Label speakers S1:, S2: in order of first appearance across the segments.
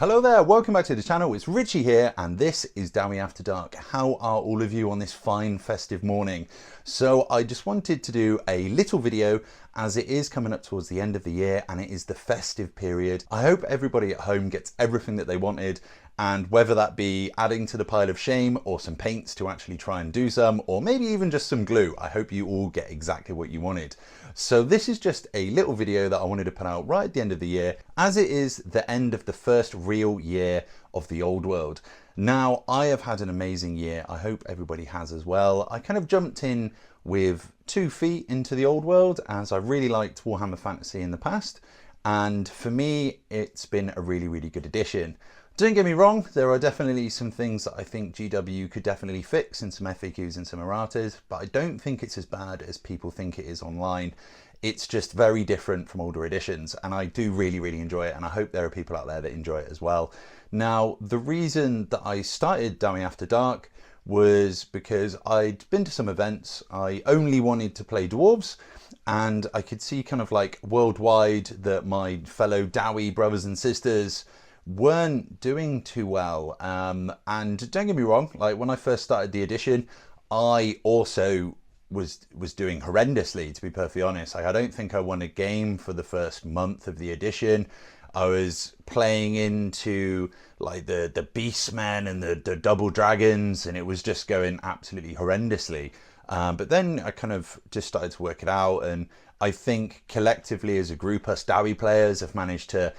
S1: Hello there, welcome back to the channel. It's Richie here and this is Dawi After Dark. How are all of you on this fine festive morning? So I just wanted to do a little video as it is coming up towards the end of the year and it is the festive period. I hope everybody at home gets everything that they wanted, and whether that be adding to the pile of shame or some paints to actually try and do some, or maybe even just some glue, I hope you all get exactly what you wanted. So this is just a little video that I wanted to put out right at the end of the year, as it is the end of the first real year of the old world. Now, I have had an amazing year. I hope everybody has as well. I kind of jumped in with 2 feet into the old world as I really liked Warhammer Fantasy in the past. And for me, it's been a really good addition. Don't get me wrong, there are definitely some things that I think GW could definitely fix in some FAQs and some erratas, but I don't think it's as bad as people think it is online. It's just very different from older editions, and I do really enjoy it, and I hope there are people out there that enjoy it as well. Now, the reason that I started Dawi After Dark was because I'd been to some events. I only wanted to play dwarves, and I could see kind of like worldwide that my fellow Dawi brothers and sisters weren't doing too well. And don't get me wrong, like when I first started the edition, I also was doing horrendously, to be perfectly honest. Like, I don't think I won a game for the first month of the edition. I was playing into like the beastmen and the double dragons, and it was just going absolutely horrendously. But then I kind of just started to work it out, and I think collectively as a group, us Dawi players have managed to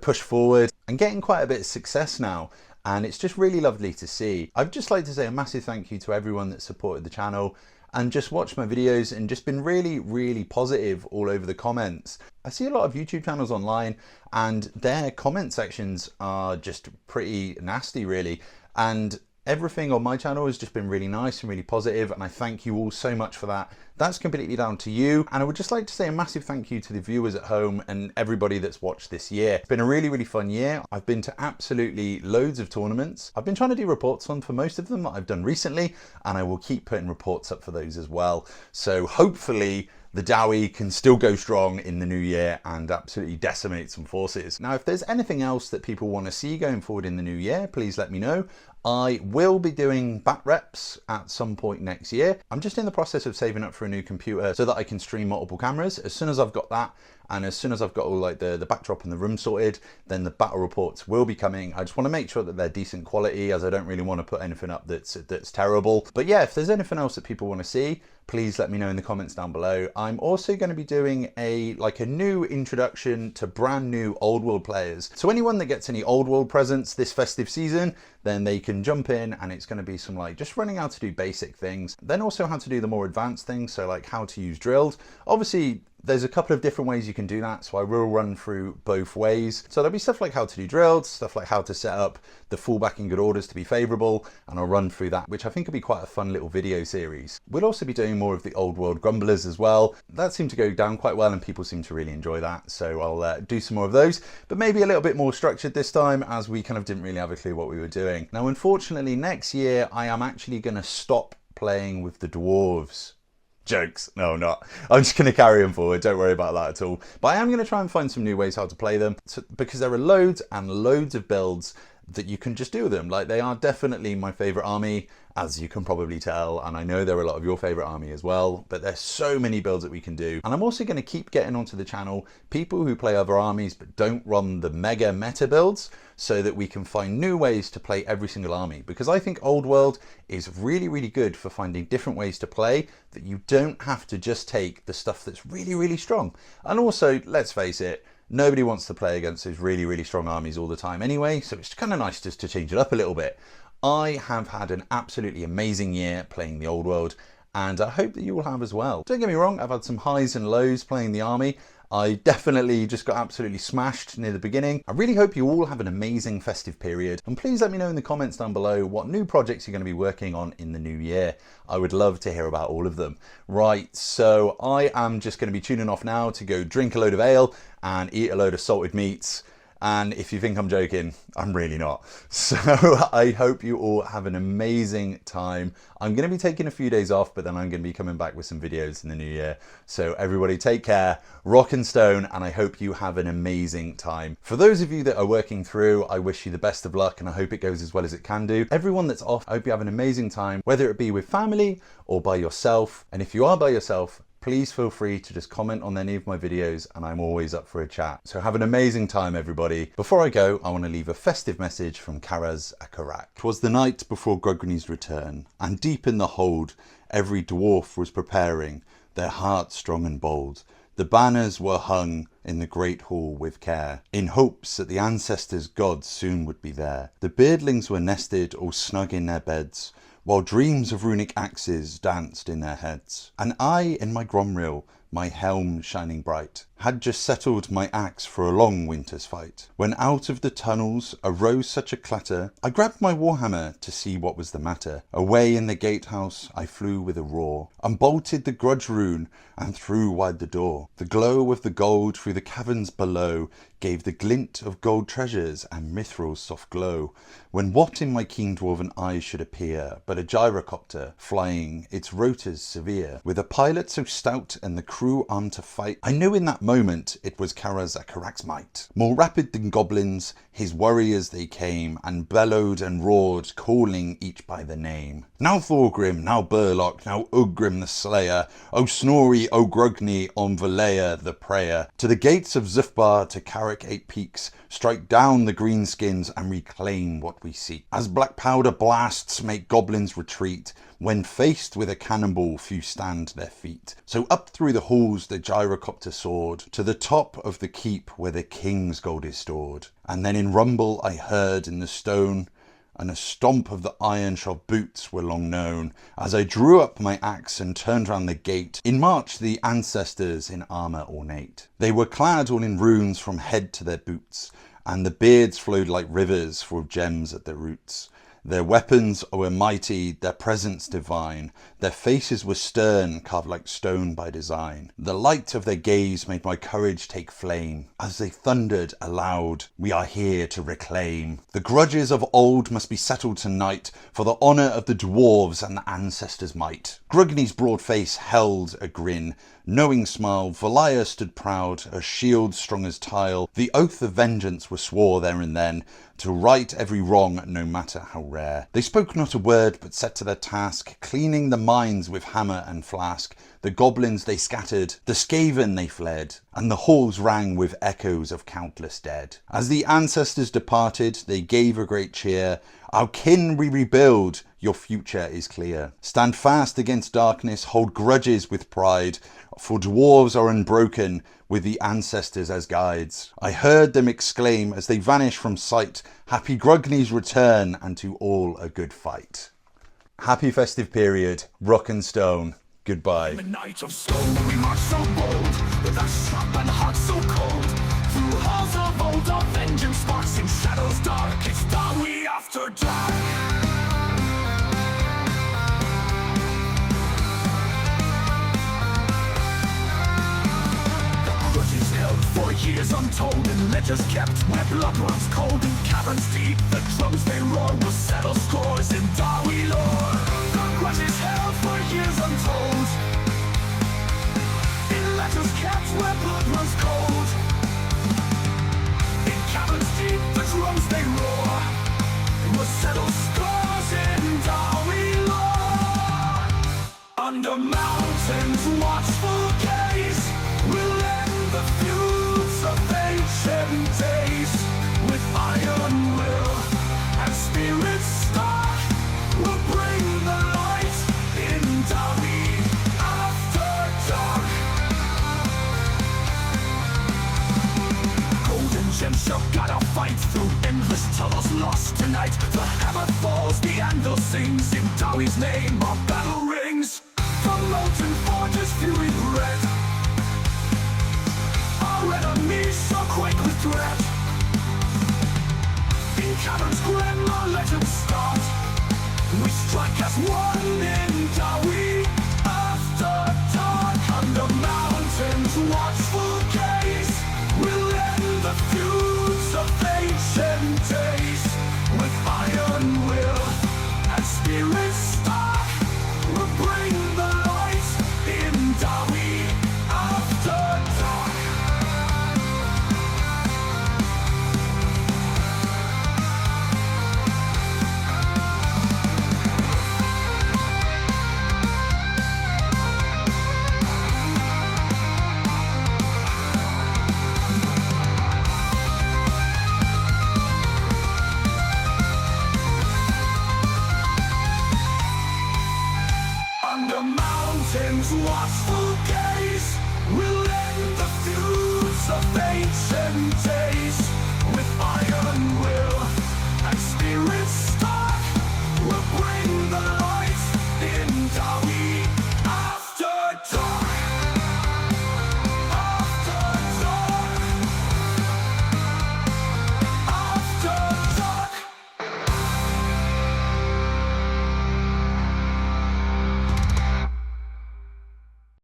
S1: push forward and getting quite a bit of success now. And it's just really lovely to see. I'd just like to say a massive thank you to everyone that supported the channel and just watched my videos and just been really positive all over the comments. I see a lot of YouTube channels online and their comment sections are just pretty nasty really. And everything on my channel has just been really nice and really positive, and I thank you all so much for that. That's completely down to you. And I would just like to say a massive thank you to the viewers at home and everybody that's watched this year. It's been a really fun year. I've been to absolutely loads of tournaments. I've been trying to do reports on for most of them that I've done recently, and I will keep putting reports up for those as well. So hopefully the Dawi can still go strong in the new year and absolutely decimate some forces. Now, if there's anything else that people want to see going forward in the new year, please let me know. I will be doing bat reps at some point next year. I'm just in the process of saving up for a new computer so that I can stream multiple cameras. As soon as I've got that, and as soon as I've got all like the backdrop and the room sorted, then the battle reports will be coming. I just want to make sure that they're decent quality, as I don't really want to put anything up that's terrible. But yeah, if there's anything else that people want to see, please let me know in the comments down below. I'm also going to be doing a new introduction to brand new old world players. So anyone that gets any old world presents this festive season, then they can jump in, and it's going to be some like just running how to do basic things, then also how to do the more advanced things, so like how to use drills. Obviously there's a couple of different ways you can do that, so I will run through both ways. So there'll be stuff like how to do drills, stuff like how to set up the fullback in good orders to be favourable, and I'll run through that, which I think will be quite a fun little video series. We'll also be doing more of the old world grumblers as well. That seemed to go down quite well and people seem to really enjoy that, so I'll do some more of those, but maybe a little bit more structured this time, as we kind of didn't really have a clue what we were doing. Now, unfortunately, next year I am actually going to stop playing with the dwarves. Jokes. No, I'm not. I'm just going to carry them forward. Don't worry about that at all. But I am going to try and find some new ways how to play them, because there are loads and loads of builds that you can just do with them. Like, they are definitely my favorite army, as you can probably tell, and I know there are a lot of your favorite army as well, but there's so many builds that we can do. And I'm also going to keep getting onto the channel people who play other armies but don't run the mega meta builds, so that we can find new ways to play every single army, because I think old world is really good for finding different ways to play, that you don't have to just take the stuff that's really strong. And also, let's face it, nobody wants to play against those really strong armies all the time anyway, so it's kind of nice just to change it up a little bit. I have had an absolutely amazing year playing the old world, and I hope that you will have as well. Don't get me wrong, I've had some highs and lows playing the army. I definitely just got absolutely smashed near the beginning. I really hope you all have an amazing festive period, and please let me know in the comments down below what new projects you're going to be working on in the new year. I would love to hear about all of them. Right, so I am just going to be tuning off now to go drink a load of ale and eat a load of salted meats, And if you think I'm joking, I'm really not. So I hope you all have an amazing time. I'm going to be taking a few days off, but then I'm going to be coming back with some videos in the new year. So everybody take care, rock and stone, and I hope you have an amazing time. For those of you that are working through, I wish you the best of luck and I hope it goes as well as it can do. Everyone that's off, I hope you have an amazing time, whether it be with family or by yourself. And if you are by yourself, please feel free to just comment on any of my videos and I'm always up for a chat. So have an amazing time, everybody. Before I go, I want to leave a festive message from Karaz Akarak. 'Twas the night before Grogny's return, and deep in the hold every dwarf was preparing, their hearts strong and bold. The banners were hung in the great hall with care, in hopes that the ancestors' gods soon would be there. The beardlings were nested all snug in their beds, while dreams of runic axes danced in their heads. And I, in my gromril, my helm shining bright, had just settled my axe for a long winter's fight. When out of the tunnels arose such a clatter, I grabbed my warhammer to see what was the matter. Away in the gatehouse I flew with a roar, unbolted the grudge rune and threw wide the door. The glow of the gold through the caverns below gave the glint of gold treasures and mithril's soft glow, when what in my keen dwarven eyes should appear but a gyrocopter flying its rotors severe, with a pilot so stout and the crew armed to fight. I knew in that moment it was Karaz Akarak's might. More rapid than goblins, his warriors they came, and bellowed and roared, calling each by the name. Now Thorgrim, now Burlock, now Ugrim the Slayer, O Snorri, O Grogny, on Valea the Prayer. To the gates of Zufbar, to Carrick 8 Peaks, strike down the greenskins and reclaim what we seek. As black powder blasts make goblins retreat, when faced with a cannonball few stand their feet. So up through the halls the gyrocopter soared, to the top of the keep where the king's gold is stored. And then in rumble I heard in the stone, and a stomp of the iron-shod boots were long known. As I drew up my axe and turned round the gate, in marched the ancestors in armour ornate. They were clad all in runes from head to their boots, and the beards flowed like rivers full of gems at their roots. Their weapons were mighty, their presence divine, their faces were stern, carved like stone by design. The light of their gaze made my courage take flame, as they thundered aloud, we are here to reclaim. The grudges of old must be settled tonight, for the honour of the dwarves and the ancestors' might. Grogny's broad face held a grin, knowing smile, Valaya stood proud, a shield strong as tile. The oath of vengeance was swore there and then, to right every wrong, no matter how rare. They spoke not a word, but set to their task, cleaning the mines with hammer and flask. The goblins they scattered, the Skaven they fled, and the halls rang with echoes of countless dead. As the ancestors departed, they gave a great cheer. Our kin we rebuild, your future is clear. Stand fast against darkness, hold grudges with pride, for dwarves are unbroken, with the ancestors as guides. I heard them exclaim as they vanished from sight, happy Grogny's return, and to all a good fight. Happy festive period, rock and stone. Goodbye.
S2: In the night of stone we march so bold, with our sharp and hearts so cold. Through halls of old our vengeance sparks in shadows dark. It's Dawi after dark. For years untold and ledgers kept, where blood runs cold in caverns deep. The drums they roar will settle scores in Dawi lore. The grudges held for years untold, in letters kept where blood runs cold. In caverns deep the drums they roar, will settle scores in Dawi lore. Under mountains watchful gaze will end the feuds of ancient days. With iron will and spirit stark, will bring the light in Dawi after dark. Golden gems shall guide our fight through endless tunnels lost tonight. The hammer falls, the anvil sings, in Dawi's name our battle rings. The molten forges fury red, our enemies shall quake with dread. In caverns grim our legends start, we strike as one in Dawi after dark. Under mountains watchful gaze will end the feuds of mountains.